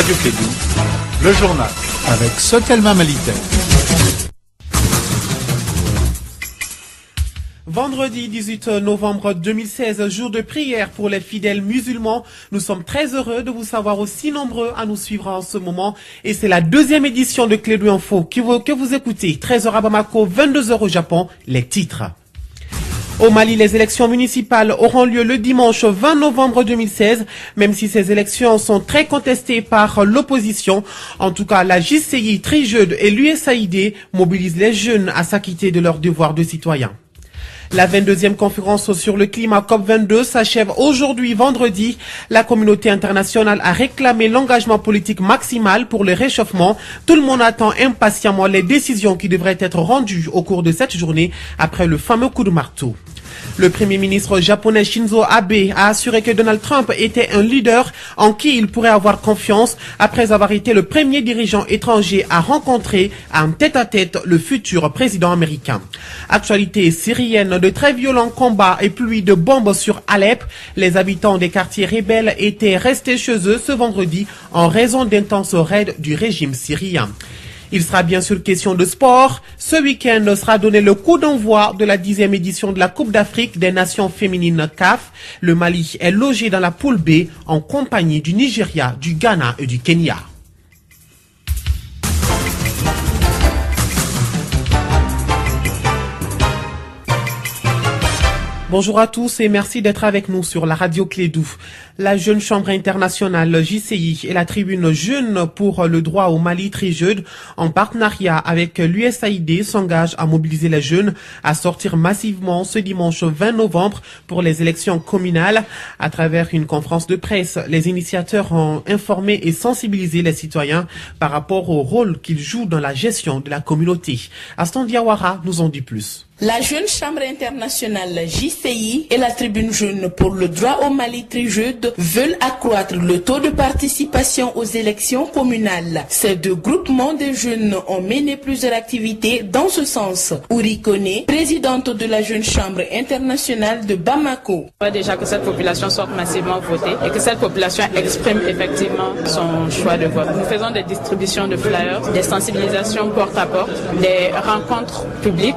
Radio Kédou, le journal avec Sotelma Malitaire. Vendredi 18 novembre 2016, jour de prière pour les fidèles musulmans. Nous sommes très heureux de vous savoir aussi nombreux à nous suivre en ce moment. Et c'est la deuxième édition de Kédou Info que vous écoutez. 13h à Bamako, 22h au Japon. Les titres. Au Mali, les élections municipales auront lieu le dimanche 20 novembre 2016, même si ces élections sont très contestées par l'opposition. En tout cas, la JCI, Trijeud et l'USAID mobilisent les jeunes à s'acquitter de leurs devoirs de citoyens. La 22e conférence sur le climat COP22 s'achève aujourd'hui vendredi. La communauté internationale a réclamé l'engagement politique maximal pour le réchauffement. Tout le monde attend impatiemment les décisions qui devraient être rendues au cours de cette journée après le fameux coup de marteau. Le premier ministre japonais Shinzo Abe a assuré que Donald Trump était un leader en qui il pourrait avoir confiance après avoir été le premier dirigeant étranger à rencontrer en tête-à-tête le futur président américain. Actualité syrienne, de très violents combats et pluie de bombes sur Alep. Les habitants des quartiers rebelles étaient restés chez eux ce vendredi en raison d'intenses raids du régime syrien. Il sera bien sûr question de sport. Ce week-end sera donné le coup d'envoi de la 10e édition de la Coupe d'Afrique des Nations féminines CAF. Le Mali est logé dans la poule B en compagnie du Nigeria, du Ghana et du Kenya. Bonjour à tous et merci d'être avec nous sur la radio Kédou. La Jeune Chambre internationale JCI et la tribune Jeunes pour le droit au Mali Trijeud, en partenariat avec l'USAID, s'engagent à mobiliser les jeunes à sortir massivement ce dimanche 20 novembre pour les élections communales. À travers une conférence de presse, les initiateurs ont informé et sensibilisé les citoyens par rapport au rôle qu'ils jouent dans la gestion de la communauté. Aston Diawara nous en dit plus. La Jeune Chambre internationale JCI et la tribune Jeune pour le droit au Mali Trijeud veulent accroître le taux de participation aux élections communales. Ces deux groupements de jeunes ont mené plusieurs activités dans ce sens. Ouri Kone, présidente de la Jeune Chambre internationale de Bamako. On voit déjà que cette population sorte massivement voter et que cette population exprime effectivement son choix de vote. Nous faisons des distributions de flyers, des sensibilisations porte à porte, des rencontres publiques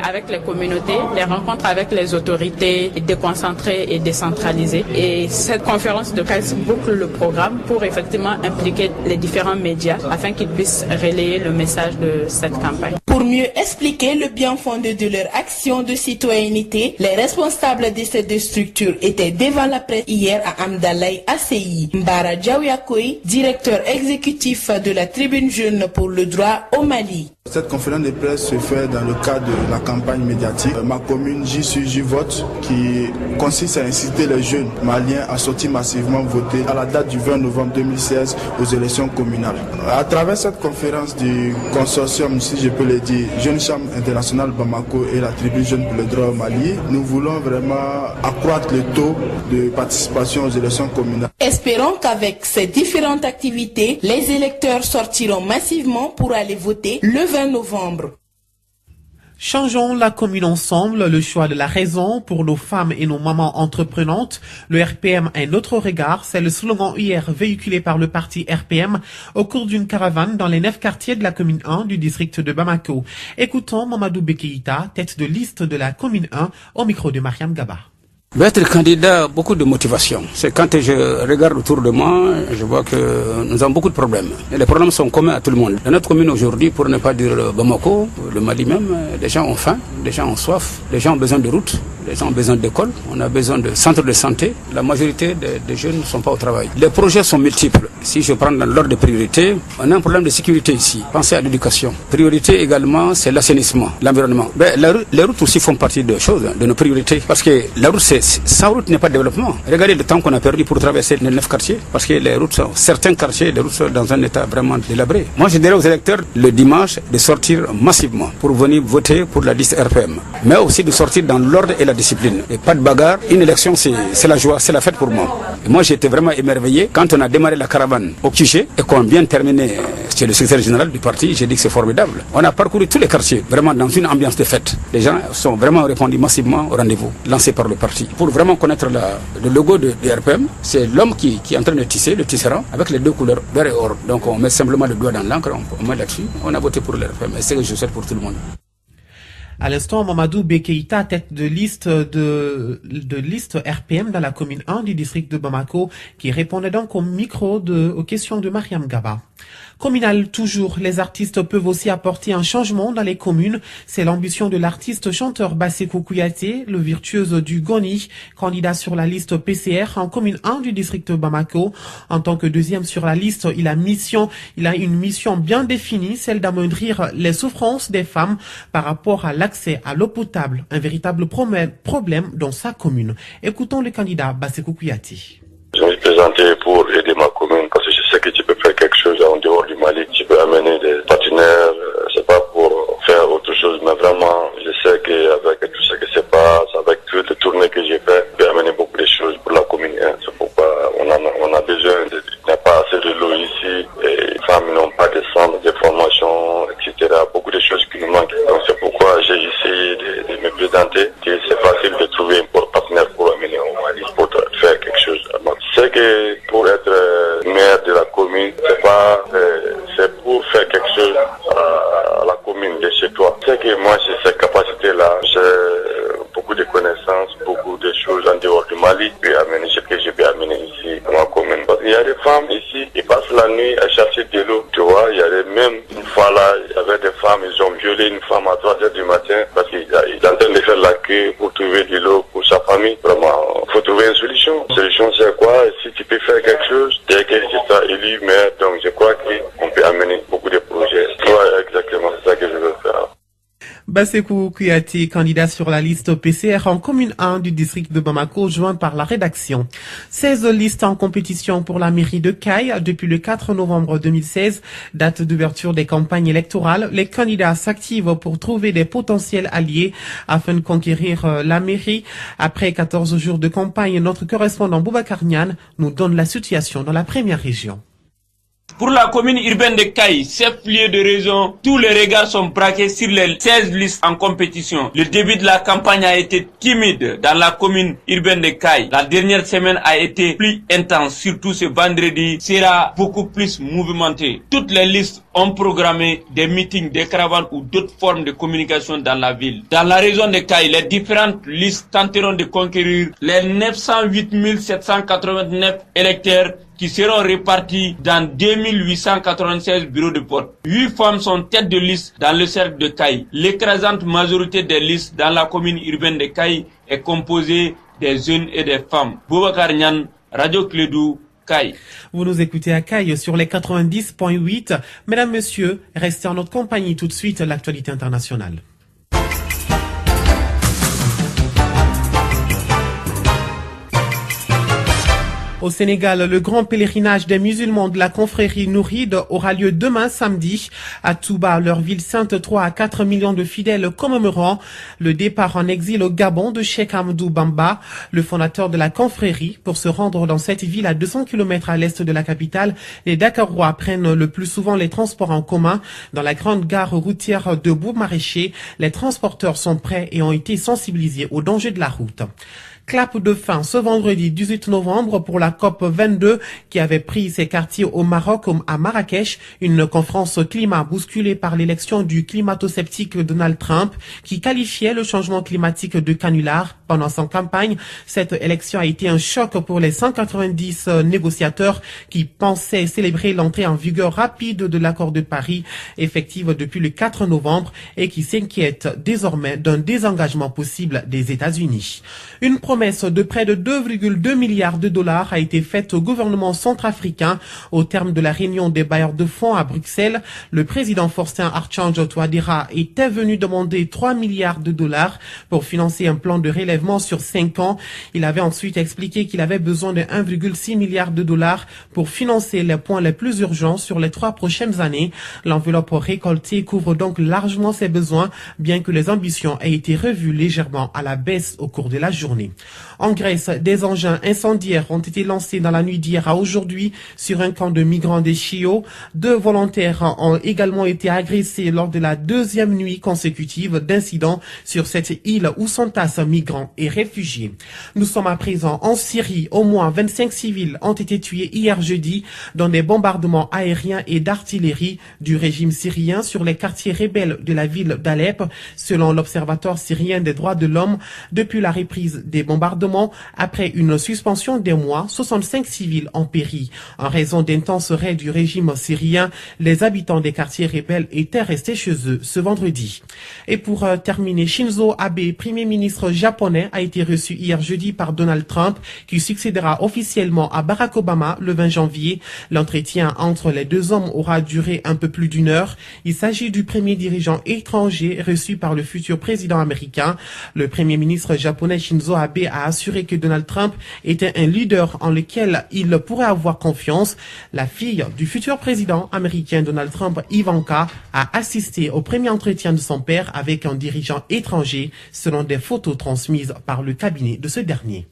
avec les communautés, des rencontres avec les autorités déconcentrées et décentralisées. Et cette conférence de presse boucle le programme pour effectivement impliquer les différents médias afin qu'ils puissent relayer le message de cette campagne. Pour mieux expliquer le bien fondé de leur action de citoyenneté, les responsables de ces deux structures étaient devant la presse hier à Amdalaï ACI. Mbara Djaouyakoui, directeur exécutif de la tribune Jeune pour le droit au Mali. Cette conférence de presse se fait dans le cadre de la campagne médiatique. Ma commune J'y suis, j'y vote, qui consiste à inciter les jeunes maliens à sortir massivement voter à la date du 20 novembre 2016 aux élections communales. À travers cette conférence du consortium, si je peux le dire, Jeune Chambre internationale Bamako et la tribune Jeune pour le droit au Mali, nous voulons vraiment accroître le taux de participation aux élections communales. Espérons qu'avec ces différentes activités, les électeurs sortiront massivement pour aller voter le 20 novembre. Changeons la commune ensemble, le choix de la raison pour nos femmes et nos mamans entreprenantes. Le RPM a un autre regard, c'est le slogan hier véhiculé par le parti RPM au cours d'une caravane dans les 9 quartiers de la commune 1 du district de Bamako. Écoutons Mamadou Bekeïta, tête de liste de la commune 1, au micro de Mariam Gaba. Être candidat, beaucoup de motivation. C'est quand je regarde autour de moi, je vois que nous avons beaucoup de problèmes. Et les problèmes sont communs à tout le monde. Dans notre commune aujourd'hui, pour ne pas dire Bamako, le Mali même, les gens ont faim, les gens ont soif, les gens ont besoin de routes, les gens ont besoin d'écoles, on a besoin de centres de santé. La majorité des jeunes ne sont pas au travail. Les projets sont multiples. Si je prends dans l'ordre de priorité, on a un problème de sécurité ici. Pensez à l'éducation. Priorité également, c'est l'assainissement, l'environnement. Les routes aussi font partie de choses, de nos priorités. Parce que la route, sans route n'est pas de développement. Regardez le temps qu'on a perdu pour traverser les 9 quartiers. Parce que les routes sont, certains quartiers, les routes sont dans un état vraiment délabré. Moi, je dirais aux électeurs le dimanche de sortir massivement pour venir voter pour la liste RPM. Mais aussi de sortir dans l'ordre et la discipline. Et pas de bagarre. Une élection, c'est la joie, c'est la fête pour moi. Et moi, j'étais vraiment émerveillé quand on a démarré la caravane au QG et qu'on vient terminer c'est le secrétaire général du parti, j'ai dit que c'est formidable. On a parcouru tous les quartiers, vraiment dans une ambiance de fête. Les gens sont vraiment répondus massivement au rendez-vous lancé par le parti. Pour vraiment connaître le logo de RPM, c'est l'homme qui est en train de tisser, le tisserand, avec les deux couleurs, vert et or. Donc on met simplement le doigt dans l'encre, on met là-dessus, on a voté pour le RPM. Et c'est ce que je souhaite pour tout le monde. À l'instant, Mamadou Bekeïta, tête de liste RPM dans la commune 1 du district de Bamako, qui répondait donc aux questions de Mariam Gaba. Communal toujours, les artistes peuvent aussi apporter un changement dans les communes. C'est l'ambition de l'artiste chanteur Bassekou Kouyaté, le virtuose du Goni, candidat sur la liste PCR en commune 1 du district de Bamako. En tant que deuxième sur la liste, il a une mission bien définie, celle d'amoindrir les souffrances des femmes par rapport à l'accès à l'eau potable, un véritable problème dans sa commune. Écoutons le candidat Bassekou Kouyaté. Je me suis présenté pour aider ma commune parce que je sais que tu peux faire quelque chose en dehors du Mali. Tu peux amener des partenaires, c'est pas pour faire autre chose, mais vraiment, je sais qu'avec tout ce qui se passe, avec toutes les tournées que j'ai fait, je peux amener beaucoup de choses pour la commune. C'est pourquoi on a besoin il n'y a pas assez de l'eau ici, et les femmes n'ont pas de centres de formation, etc. Beaucoup de choses qui nous manquent. Donc c'est pourquoi j'ai essayé de me présenter, que c'est facile de trouver un partenaire pour amener au Mali, pour faire quelque chose. C'est que pour être maire de la commune, c'est pour faire quelque chose à la commune de chez toi. C'est que moi j'ai cette capacité-là, j'ai beaucoup de connaissances, beaucoup de choses en dehors du Mali, puis amener ce que je peux amener ici dans ma commune. Parce qu'il y a des femmes ici qui passent la nuit à chercher de l'eau. Tu vois, il y a même une fois là, il y avait des femmes, ils ont violé une femme à 3h du matin parce qu'ils sont en train de faire la queue pour trouver de l'eau pour sa famille. Vraiment, il faut trouver une solution. La solution c'est quoi? Si tu peux faire quelque chose, dès que je serai élu maire, donc je crois qu'on peut amener beaucoup de projets. Ouais, exactement, c'est ça que je veux faire. Bassekou Kouyaté, candidat sur la liste PCR en commune 1 du district de Bamako, joint par la rédaction. 16 listes en compétition pour la mairie de Caille depuis le 4 novembre 2016, date d'ouverture des campagnes électorales. Les candidats s'activent pour trouver des potentiels alliés afin de conquérir la mairie. Après 14 jours de campagne, notre correspondant Boubacar Niane nous donne la situation dans la première région. Pour la commune urbaine de Caille, chef-lieu de région, tous les regards sont braqués sur les 16 listes en compétition. Le début de la campagne a été timide dans la commune urbaine de Caille. La dernière semaine a été plus intense, surtout ce vendredi sera beaucoup plus mouvementé. Toutes les listes ont programmé des meetings, des caravanes ou d'autres formes de communication dans la ville. Dans la région de Caille, les différentes listes tenteront de conquérir les 908 789 électeurs qui seront répartis dans 2896 bureaux de vote. 8 femmes sont têtes de liste dans le cercle de Caille. L'écrasante majorité des listes dans la commune urbaine de Caille est composée des jeunes et des femmes. Boubacar Niane, Radio Clédou, Caille. Vous nous écoutez à Caille sur les 90.8. Mesdames, Messieurs, restez en notre compagnie tout de suite, l'actualité internationale. Au Sénégal, le grand pèlerinage des musulmans de la confrérie Nouride aura lieu demain samedi. À Touba, leur ville sainte, 3 à 4 millions de fidèles commémorant le départ en exil au Gabon de Cheikh Amadou Bamba, le fondateur de la confrérie. Pour se rendre dans cette ville à 200 km à l'est de la capitale, les Dakarois prennent le plus souvent les transports en commun. Dans la grande gare routière de Bourg-Maraîcher, les transporteurs sont prêts et ont été sensibilisés aux dangers de la route. Clap de fin ce vendredi 18 novembre pour la COP 22 qui avait pris ses quartiers au Maroc comme à Marrakech, une conférence climat bousculée par l'élection du climato-sceptique Donald Trump qui qualifiait le changement climatique de canular. Pendant son campagne, cette élection a été un choc pour les 190 négociateurs qui pensaient célébrer l'entrée en vigueur rapide de l'accord de Paris, effective depuis le 4 novembre et qui s'inquiète désormais d'un désengagement possible des États-Unis. Une promesse de près de 2,2 milliards de dollars a été faite au gouvernement centrafricain au terme de la réunion des bailleurs de fonds à Bruxelles. Le président Faustin Archange Touadéra était venu demander 3 milliards de dollars pour financer un plan de relèvement sur 5 ans. Il avait ensuite expliqué qu'il avait besoin de 1,6 milliard de dollars pour financer les points les plus urgents sur les 3 prochaines années. L'enveloppe récoltée couvre donc largement ses besoins, bien que les ambitions aient été revues légèrement à la baisse au cours de la journée. En Grèce, des engins incendiaires ont été lancés dans la nuit d'hier à aujourd'hui sur un camp de migrants des Chios. 2 volontaires ont également été agressés lors de la 2e nuit consécutive d'incidents sur cette île où s'entassent migrants et réfugiés. Nous sommes à présent en Syrie. Au moins 25 civils ont été tués hier jeudi dans des bombardements aériens et d'artillerie du régime syrien sur les quartiers rebelles de la ville d'Alep, selon l'Observatoire syrien des droits de l'homme. Depuis la reprise des bombardements, après une suspension des mois, 65 civils ont péri. En raison d'intenses raids du régime syrien, les habitants des quartiers rebelles étaient restés chez eux ce vendredi. Et pour terminer, Shinzo Abe, premier ministre japonais, a été reçu hier jeudi par Donald Trump, qui succédera officiellement à Barack Obama le 20 janvier. L'entretien entre les 2 hommes aura duré un peu plus d'1 heure. Il s'agit du premier dirigeant étranger reçu par le futur président américain. Le premier ministre japonais Shinzo Abe a assuré que Donald Trump était un leader en lequel il pourrait avoir confiance. La fille du futur président américain Donald Trump, Ivanka, a assisté au premier entretien de son père avec un dirigeant étranger, selon des photos transmises par le cabinet de ce dernier.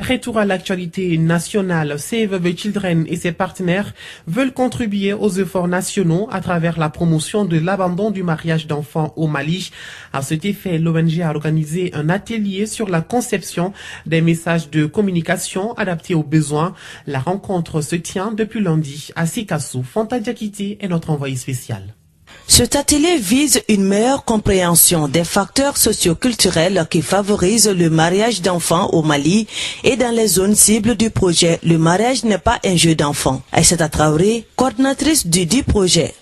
Retour à l'actualité nationale. Save the Children et ses partenaires veulent contribuer aux efforts nationaux à travers la promotion de l'abandon du mariage d'enfants au Mali. À cet effet, l'ONG a organisé un atelier sur la conception des messages de communication adaptés aux besoins. La rencontre se tient depuis lundi à Sikasso. Fanta Diakité est notre envoyé spécial. Cet atelier vise une meilleure compréhension des facteurs socioculturels qui favorisent le mariage d'enfants au Mali et dans les zones cibles du projet « Le mariage n'est pas un jeu d'enfant ». Aïssata Traoré, coordinatrice du dit projet.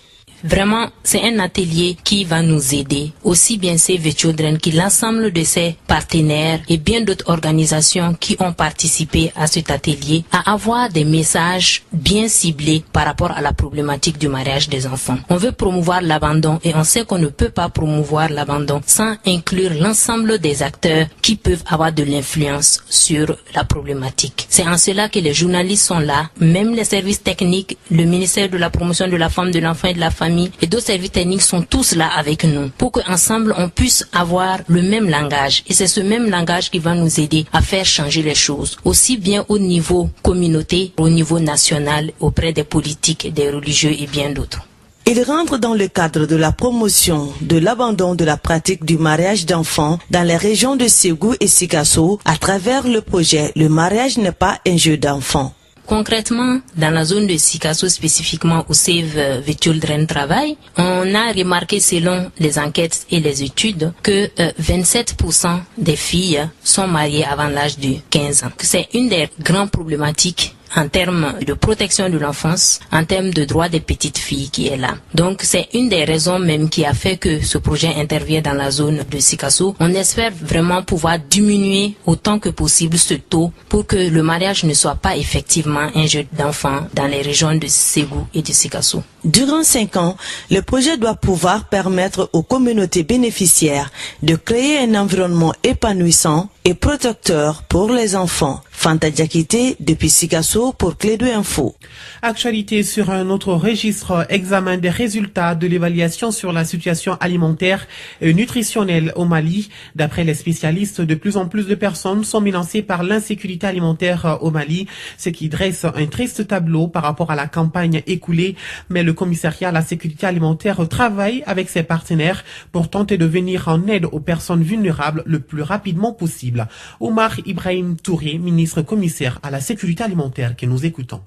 Vraiment, c'est un atelier qui va nous aider, aussi bien Save the Children que l'ensemble de ses partenaires et bien d'autres organisations qui ont participé à cet atelier, à avoir des messages bien ciblés par rapport à la problématique du mariage des enfants. On veut promouvoir l'abandon et on sait qu'on ne peut pas promouvoir l'abandon sans inclure l'ensemble des acteurs qui peuvent avoir de l'influence sur la problématique. C'est en cela que les journalistes sont là, même les services techniques, le ministère de la promotion de la femme, de l'enfant et de la famille, et d'autres services techniques sont tous là avec nous pour qu'ensemble on puisse avoir le même langage. Et c'est ce même langage qui va nous aider à faire changer les choses, aussi bien au niveau communauté, au niveau national, auprès des politiques, des religieux et bien d'autres. Il rentre dans le cadre de la promotion de l'abandon de la pratique du mariage d'enfants dans les régions de Ségou et Sikasso à travers le projet « Le mariage n'est pas un jeu d'enfants ». Concrètement, dans la zone de Sikasso, spécifiquement où Save the Children travaille, on a remarqué selon les enquêtes et les études que 27% des filles sont mariées avant l'âge de 15 ans. C'est une des grandes problématiques en termes de protection de l'enfance, en termes de droits des petites filles qui est là. Donc c'est une des raisons même qui a fait que ce projet intervient dans la zone de Sikasso. On espère vraiment pouvoir diminuer autant que possible ce taux pour que le mariage ne soit pas effectivement un jeu d'enfants dans les régions de Ségou et de Sikasso. Durant 5 ans, le projet doit pouvoir permettre aux communautés bénéficiaires de créer un environnement épanouissant et protecteur pour les enfants. Fanta Diakité depuis Sikasso pour Clé2 Info. Actualité sur un autre registre, examen des résultats de l'évaluation sur la situation alimentaire et nutritionnelle au Mali. D'après les spécialistes, de plus en plus de personnes sont menacées par l'insécurité alimentaire au Mali, ce qui dresse un triste tableau par rapport à la campagne écoulée. Mais le commissariat à la sécurité alimentaire travaille avec ses partenaires pour tenter de venir en aide aux personnes vulnérables le plus rapidement possible. Omar Ibrahim Touré, ministre commissaire à la sécurité alimentaire, que nous écoutons.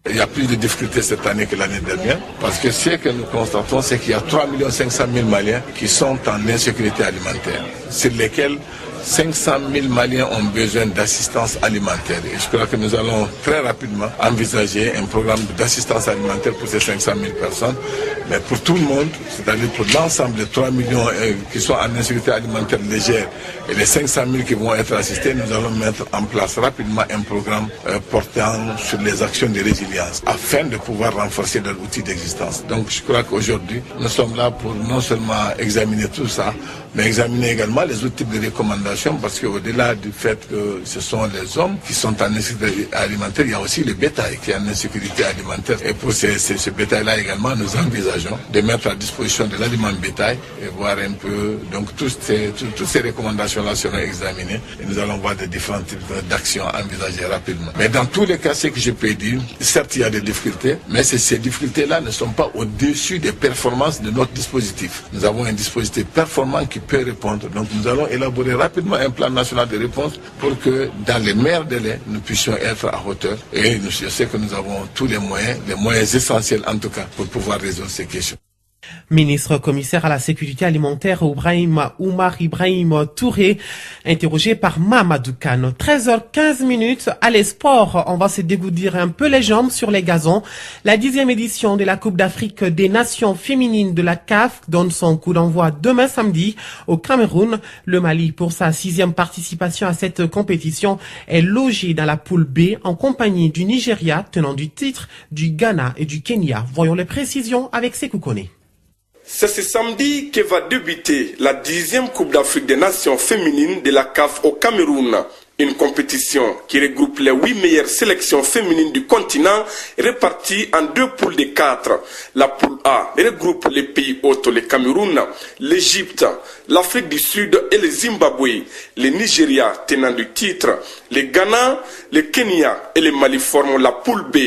Il y a plus de difficultés cette année que l'année dernière, parce que ce que nous constatons, c'est qu'il y a 3 500 000 Maliens qui sont en insécurité alimentaire, sur lesquels 500 000 Maliens ont besoin d'assistance alimentaire. Et je crois que nous allons très rapidement envisager un programme d'assistance alimentaire pour ces 500 000 personnes, mais pour tout le monde, c'est-à-dire pour l'ensemble des 3 millions qui sont en insécurité alimentaire légère et les 500 000 qui vont être assistés, nous allons mettre en place rapidement un programme portant sur les actions de résilience afin de pouvoir renforcer leur outil d'existence. Donc je crois qu'aujourd'hui, nous sommes là pour non seulement examiner tout ça, mais examiner également les autres types de recommandations population, parce qu'au-delà du fait que ce sont les hommes qui sont en insécurité alimentaire, il y a aussi le bétail qui est en insécurité alimentaire. Et pour ce bétail-là également, nous envisageons de mettre à disposition de l'aliment bétail et voir un peu, donc toutes ces recommandations-là seront examinées et nous allons voir des différents types d'actions envisagées rapidement. Mais dans tous les cas, ce que je peux dire, certes il y a des difficultés, mais ces difficultés-là ne sont pas au-dessus des performances de notre dispositif. Nous avons un dispositif performant qui peut répondre. Donc nous allons élaborer rapidement un plan national de réponse pour que dans les meilleurs délais, nous puissions être à hauteur. Et je sais que nous avons tous les moyens essentiels en tout cas, pour pouvoir résoudre ces questions. Ministre commissaire à la sécurité alimentaire Oumar Ibrahim Touré, interrogé par Mamadou Kane. 13h15 à l'esport. On va se dégourdir un peu les jambes sur les gazons. La 10e édition de la Coupe d'Afrique des Nations féminines de la CAF donne son coup d'envoi demain samedi au Cameroun. Le Mali, pour sa 6e participation à cette compétition, est logé dans la poule B en compagnie du Nigeria, tenant du titre, du Ghana et du Kenya. Voyons les précisions avec Sekou Kone. C'est ce samedi que va débuter la 10e Coupe d'Afrique des Nations féminines de la CAF au Cameroun. Une compétition qui regroupe les 8 meilleures sélections féminines du continent réparties en 2 poules de 4. La poule A regroupe les pays hôtes, le Cameroun, l'Égypte, l'Afrique du Sud et le Zimbabwe. Le Nigeria tenant du titre, le Ghana, le Kenya et le Mali forment la poule B.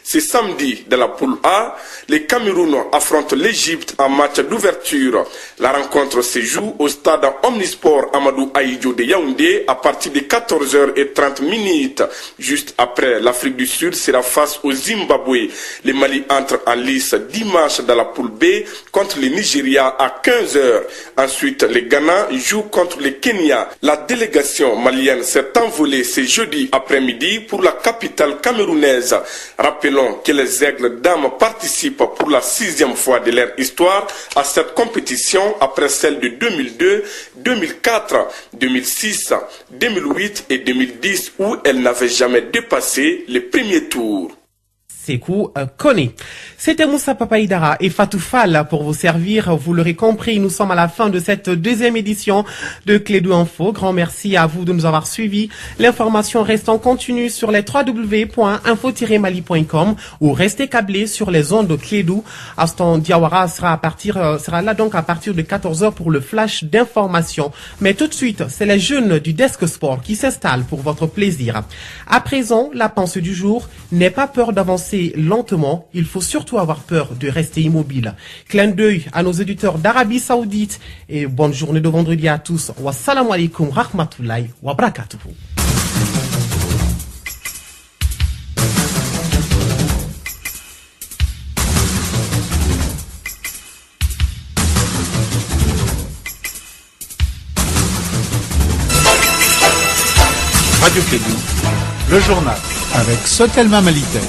Ce samedi, dans la poule A, le Cameroun affronte l'Égypte en match d'ouverture. La rencontre se joue au stade Omnisport Amadou Ahidjo de Yaoundé à partir de 14h30. Juste après, l'Afrique du Sud sera face au Zimbabwe. Le Mali entre en lice dimanche dans la poule B contre le Nigeria à 15h. Ensuite, le Ghana joue contre le Kenya. La délégation malienne s'est envolée ce jeudi après-midi pour la capitale camerounaise. Rappelons que les Aigles dames participent pour la 6e fois de leur histoire à cette compétition après celle de 2002, 2004, 2006, 2008 et 2010 où elles n'avaient jamais dépassé le premier tour. Sekou Kone. C'était Moussa Papaïdara et Fatou Fall pour vous servir. Vous l'aurez compris, nous sommes à la fin de cette 2e édition de Clédou Info. Grand merci à vous de nous avoir suivis. L'information reste en continu sur les www.info-mali.com ou restez câblés sur les ondes de Clédou. Aston Diawara sera là donc à partir de 14h pour le flash d'information. Mais tout de suite, c'est les jeunes du Desk Sport qui s'installent pour votre plaisir. À présent, la pensée du jour, n'aie pas peur d'avancer lentement, il faut surtout avoir peur de rester immobile. Clin d'œil à nos éditeurs d'Arabie Saoudite et bonne journée de vendredi à tous. Wassalamu alaikum rahmatullahi wa barakatuhu. Radio Clédou, le journal avec Sotelma Malitaire.